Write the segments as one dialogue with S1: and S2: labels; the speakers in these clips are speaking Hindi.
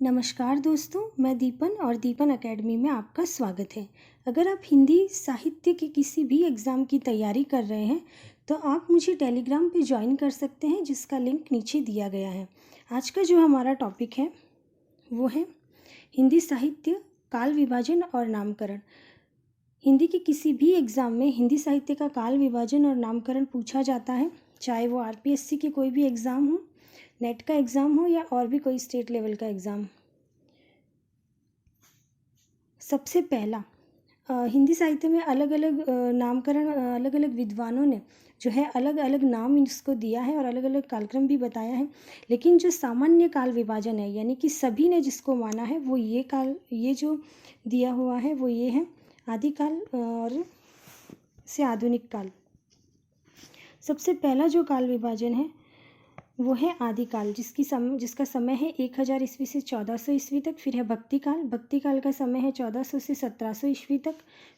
S1: नमस्कार दोस्तों, मैं दीपन और दीपन एकेडमी में आपका स्वागत है। अगर आप हिंदी साहित्य के किसी भी एग्ज़ाम की तैयारी कर रहे हैं तो आप मुझे टेलीग्राम पे ज्वाइन कर सकते हैं, जिसका लिंक नीचे दिया गया है। आज का जो हमारा टॉपिक है वो है हिंदी साहित्य, काल विभाजन और नामकरण। हिंदी के किसी भी एग्ज़ाम में हिंदी साहित्य का काल विभाजन और नामकरण पूछा जाता है, चाहे वो आरपीएससी के कोई भी एग्ज़ाम हो, नेट का एग्ज़ाम हो या और भी कोई स्टेट लेवल का एग्ज़ाम। सबसे पहला हिंदी साहित्य में अलग अलग नामकरण, अलग अलग विद्वानों ने जो है अलग अलग नाम इसको दिया है और अलग अलग कालक्रम भी बताया है। लेकिन जो सामान्य काल विभाजन है, यानी कि सभी ने जिसको माना है, वो ये जो दिया हुआ है वो ये है आदिकाल और से आधुनिक काल। सबसे पहला जो काल विभाजन है वो है आदिकाल, जिसका समय है 1000 ईस्वी से 1400 ईस्वी तक। फिर है भक्तिकाल, भक्तिकाल का समय है 1400 से 1700 ईस्वी तक।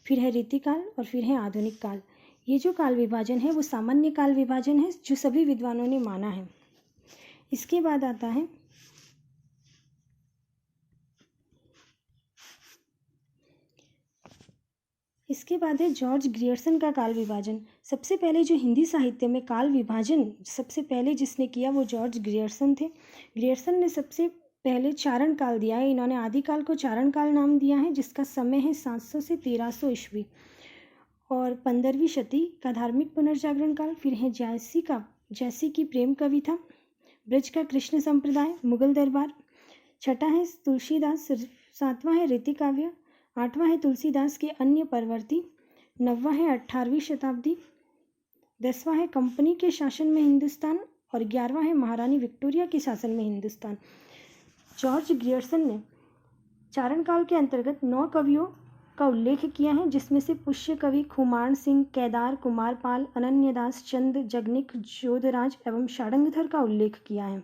S1: फिर है रीतिकाल और फिर है आधुनिक काल। ये जो काल विभाजन है वो सामान्य काल विभाजन है जो सभी विद्वानों ने माना है। इसके बाद आता है जॉर्ज ग्रियर्सन का काल विभाजन। सबसे पहले जो हिंदी साहित्य में काल विभाजन सबसे पहले जिसने किया वो जॉर्ज ग्रियर्सन थे। ग्रियर्सन ने सबसे पहले चारण काल दिया है। इन्होंने आदिकाल को चारण काल नाम दिया है, जिसका समय है 700 से 1300 ईस्वी। और 15वीं शती का धार्मिक पुनर्जागरण काल। फिर है जैसी की प्रेम कविता, ब्रज का कृष्ण संप्रदाय, मुगल दरबार। छठा है तुलसीदास, सातवां है रीतिकाव्य, आठवां है तुलसीदास के अन्य परवर्ती, नौवां है 18वीं शताब्दी, 10वां है कंपनी के शासन में हिंदुस्तान और 11वां है महारानी विक्टोरिया के शासन में हिंदुस्तान। जॉर्ज ग्रियर्सन ने चारण काल के अंतर्गत 9 कवियों का उल्लेख किया है, जिसमें से पुष्य कवि खुमान सिंह, केदार, कुमारपाल, अनन्यदास, चंद, जगनिक, जोधराज एवं षाडंगधर का उल्लेख किया है।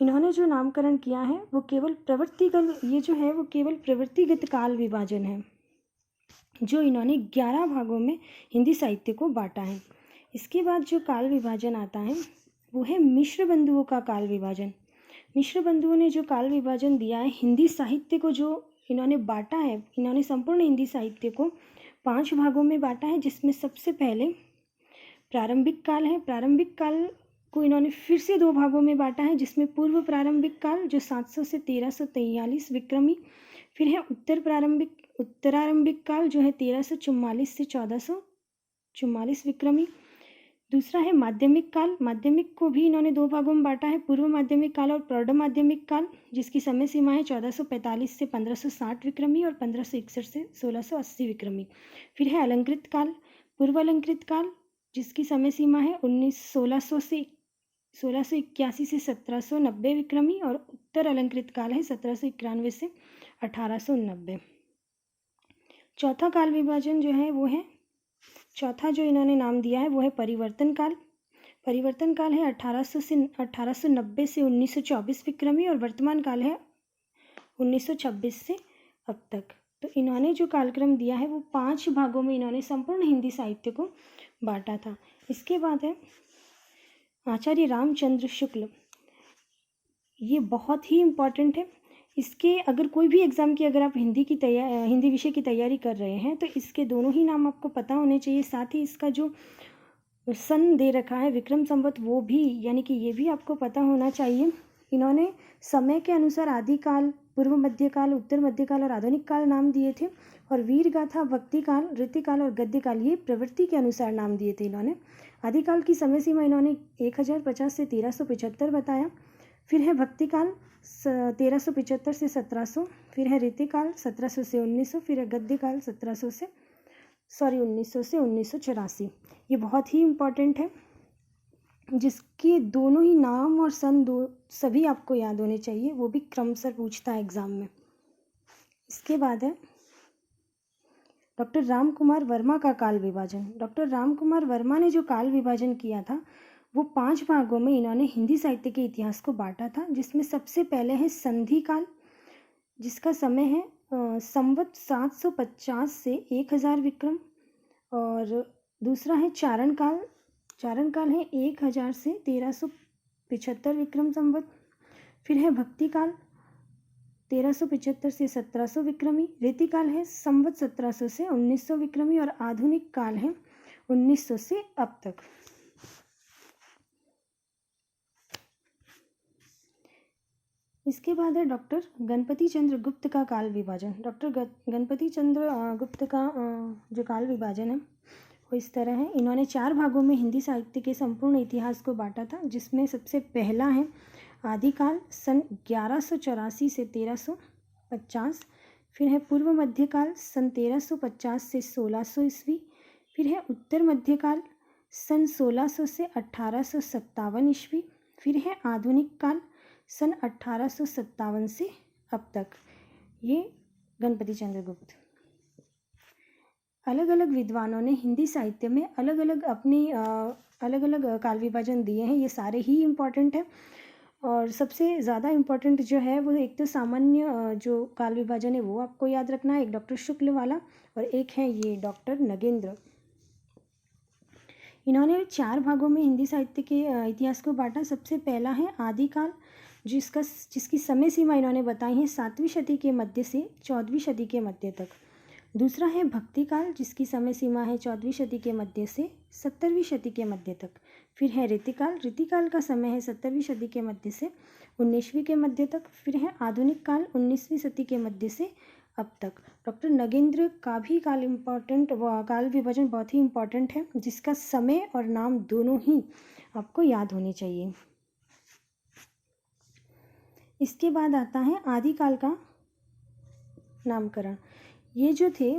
S1: इन्होंने जो नामकरण किया है वो केवल प्रवृत्तिगत काल विभाजन है, जो इन्होंने 11 भागों में हिंदी साहित्य को बांटा है। इसके बाद जो काल विभाजन आता है वो है मिश्र बंधुओं का काल विभाजन। मिश्र बंधुओं ने जो काल विभाजन दिया है, हिंदी साहित्य को जो इन्होंने बांटा है, इन्होंने संपूर्ण हिंदी साहित्य को 5 भागों में बांटा है, जिसमें सबसे पहले प्रारंभिक काल है। प्रारंभिक काल को इन्होंने फिर से 2 भागों में बांटा है, जिसमें पूर्व प्रारंभिक काल जो 700 से 1343 विक्रमी, फिर है उत्तरारंभिक काल जो है 1344 से 1444 विक्रमी। दूसरा है माध्यमिक काल। माध्यमिक को भी इन्होंने 2 भागों में बांटा है, पूर्व माध्यमिक काल और प्रौढ़ माध्यमिक काल, जिसकी समय सीमा है 1445 से 1560 विक्रमी और 1561 से 1680 विक्रमी। फिर है अलंकृत काल, पूर्व अलंकृत काल, जिसकी समय सीमा है 1681 से 1790 विक्रमी और उत्तर अलंकृत काल है 1791 से 1890। चौथा काल विभाजन जो है वो है, चौथा जो इन्होंने नाम दिया है वो है परिवर्तन काल। परिवर्तन काल है 1890 से 1924 विक्रमी और वर्तमान काल है 1926 से अब तक। तो इन्होंने जो कालक्रम दिया है वो 5 भागों में इन्होंने संपूर्ण हिंदी साहित्य को बांटा था। इसके बाद है आचार्य रामचंद्र शुक्ल। ये बहुत ही इम्पॉर्टेंट है। इसके अगर कोई भी एग्ज़ाम की अगर आप हिंदी विषय की तैयारी कर रहे हैं तो इसके दोनों ही नाम आपको पता होने चाहिए। साथ ही इसका जो सन दे रखा है विक्रम संवत, वो भी, यानी कि ये भी आपको पता होना चाहिए। इन्होंने समय के अनुसार आदिकाल, पूर्व मध्यकाल, उत्तर मध्यकाल और आधुनिक काल नाम दिए थे। और वीर गाथा, भक्तिकाल, रीतिकाल और गद्यकाल ये प्रवृत्ति के अनुसार नाम दिए थे इन्होंने। आदिकाल की समय सीमा इन्होंने 1050 से 1375 बताया। फिर है भक्तिकाल 1375 से 1700। फिर है रीतिकाल 1700 से 1900। फिर है गद्यकाल 1900 से 1984। ये बहुत ही इम्पॉर्टेंट है, जिसके दोनों ही नाम और सन सभी आपको याद होने चाहिए, वो भी क्रमशः पूछता है एग्ज़ाम में। इसके बाद है डॉक्टर राम कुमार वर्मा का काल विभाजन। डॉक्टर राम कुमार वर्मा ने जो काल विभाजन किया था वो 5 भागों में इन्होंने हिंदी साहित्य के इतिहास को बांटा था, जिसमें सबसे पहले है संधि काल, जिसका समय है संवत 750 से 1000 विक्रम। और दूसरा है चारण काल है 1000 से 1375 विक्रम संवत। फिर है भक्ति काल 1375 से 1700 विक्रमी। रीतिकाल है संवत 1700 से 1900 विक्रमी और आधुनिक काल है 1900 से अब तक। इसके बाद है डॉक्टर गणपति चंद्र गुप्त का काल विभाजन। डॉक्टर गणपति चंद्र गुप्त का जो काल विभाजन है वो इस तरह है। इन्होंने 4 भागों में हिंदी साहित्य के संपूर्ण इतिहास को बांटा था, जिसमें सबसे पहला है आदिकाल सन 1184 से 1350, फिर है पूर्व मध्यकाल सन 1350 से 1600 ईस्वी, फिर है उत्तर मध्यकाल सन 1600 से 1857 ईस्वी, फिर है आधुनिक काल सन 1857 से अब तक। ये गणपति चंद्र गुप्त। अलग अलग विद्वानों ने हिंदी साहित्य में अलग अलग अपनी अलग अलग काल विभाजन दिए हैं। ये सारे ही इम्पॉर्टेंट हैं और सबसे ज़्यादा इम्पॉर्टेंट जो है वो एक तो सामान्य जो काल विभाजन है वो आपको याद रखना है, एक डॉक्टर शुक्ल वाला और एक है ये डॉक्टर नगेंद्र। इन्होंने 4 भागों में हिंदी साहित्य के इतिहास को बांटा। सबसे पहला है आदिकाल, जिसकी समय सीमा इन्होंने बताई है 7वीं शती के मध्य से 14वीं शती के मध्य तक। दूसरा है भक्तिकाल, जिसकी समय सीमा है 14वीं शती के मध्य से 17वीं शती के मध्य तक। फिर है रीतिकाल, रीतिकाल का समय है 17वीं शती के मध्य से 19वीं के मध्य तक। फिर है आधुनिक काल 19वीं शती के मध्य से अब तक। डॉक्टर नगेंद्र का भी काल विभाजन बहुत ही इम्पॉर्टेंट है, जिसका समय और नाम दोनों ही आपको याद होने चाहिए। इसके बाद आता है आदिकाल का नामकरण। ये जो थे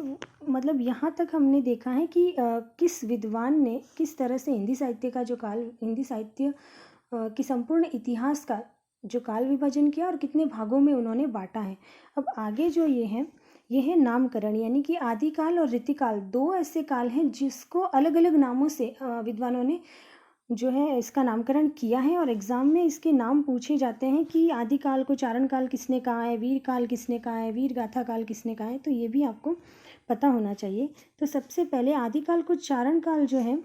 S1: मतलब यहाँ तक हमने देखा है कि किस विद्वान ने किस तरह से हिंदी साहित्य का जो हिंदी साहित्य की संपूर्ण इतिहास का जो काल विभाजन किया और कितने भागों में उन्होंने बांटा है। अब आगे जो ये है नामकरण, यानी कि आदिकाल और रीतिकाल 2 ऐसे काल हैं जिसको अलग अलग नामों से विद्वानों ने जो है इसका नामकरण किया है और एग्ज़ाम में इसके नाम पूछे जाते हैं कि आदिकाल को चारण काल किसने कहा है, वीर काल किसने कहा है, वीर गाथा काल किसने कहा है, तो ये भी आपको पता होना चाहिए। तो सबसे पहले आदिकाल को चारण काल जो है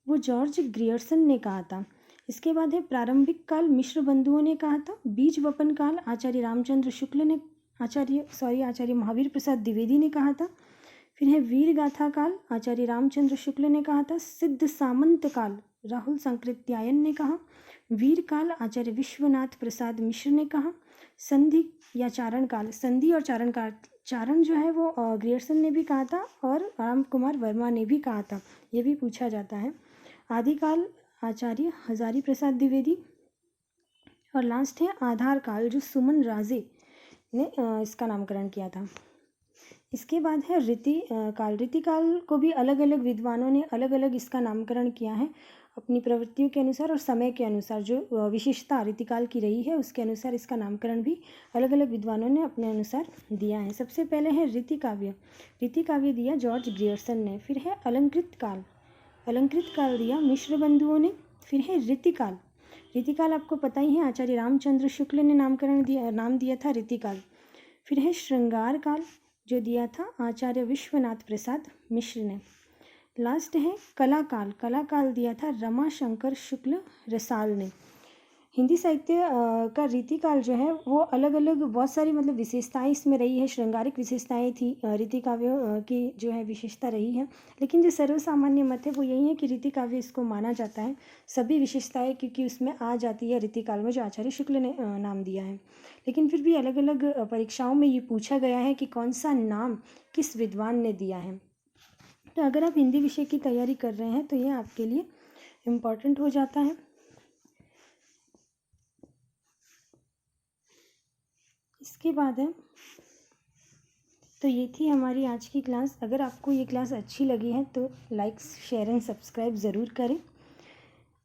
S1: वो जॉर्ज ग्रियर्सन ने कहा था। इसके बाद है प्रारंभिक काल मिश्र बंधुओं ने कहा था। बीज वपन काल आचार्य रामचंद्र शुक्ल ने आचार्य महावीर प्रसाद द्विवेदी ने कहा था। फिर है वीर गाथा काल आचार्य रामचंद्र शुक्ल ने कहा था। सिद्ध सामंत काल राहुल सांकृत्यायन ने कहा। वीर काल आचार्य विश्वनाथ प्रसाद मिश्र ने कहा। संधि या चारण काल, संधि और चारण काल, चारण जो है वो ग्रियर्सन ने भी कहा था और राम कुमार वर्मा ने भी कहा था, ये भी पूछा जाता है। आदिकाल आचार्य हजारी प्रसाद द्विवेदी और लास्ट है आधार काल, जो सुमन राजे ने इसका नामकरण किया था। इसके बाद है रीतिकाल। रीतिकाल को भी अलग अलग विद्वानों ने अलग अलग इसका नामकरण किया है अपनी प्रवृत्तियों के अनुसार और समय के अनुसार। जो विशेषता रीतिकाल की रही है उसके अनुसार इसका नामकरण भी अलग अलग विद्वानों ने अपने अनुसार दिया है। सबसे पहले है रीतिकाव्य। रीतिकाव्य दिया जॉर्ज ग्रियर्सन ने। फिर है अलंकृत काल, अलंकृत काल दिया मिश्र बंधुओं ने। फिर है रीतिकाल, रीतिकाल आपको पता ही है आचार्य रामचंद्र शुक्ल ने नाम दिया था रीतिकाल। फिर है श्रृंगार काल, जो दिया था आचार्य विश्वनाथ प्रसाद मिश्र ने। लास्ट है कला काल, कला काल दिया था रमाशंकर शुक्ल रसाल ने। हिंदी साहित्य का रीतिकाल जो है वो अलग अलग बहुत सारी मतलब विशेषताएं इसमें रही है, श्रृंगारिक विशेषताएं थी, रीतिकाव्य की जो है विशेषता रही है। लेकिन जो सर्वसामान्य मत है वो यही है कि रीतिकाव्य इसको माना जाता है सभी विशेषताएं, क्योंकि उसमें आ जाती है रीतिकाल में जो आचार्य शुक्ल ने नाम दिया है। लेकिन फिर भी अलग अलग परीक्षाओं में ये पूछा गया है कि कौन सा नाम किस विद्वान ने दिया है। तो अगर आप हिंदी विषय की तैयारी कर रहे हैं तो ये आपके लिए इम्पॉर्टेंट हो जाता है। इसके बाद है तो ये थी हमारी आज की क्लास। अगर आपको ये क्लास अच्छी लगी है तो लाइक शेयर एंड सब्सक्राइब ज़रूर करें।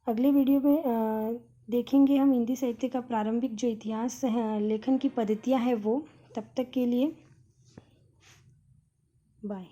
S1: अगले वीडियो में देखेंगे हम हिंदी साहित्य का प्रारंभिक जो इतिहास है, लेखन की पद्धतियाँ हैं वो। तब तक के लिए बाय।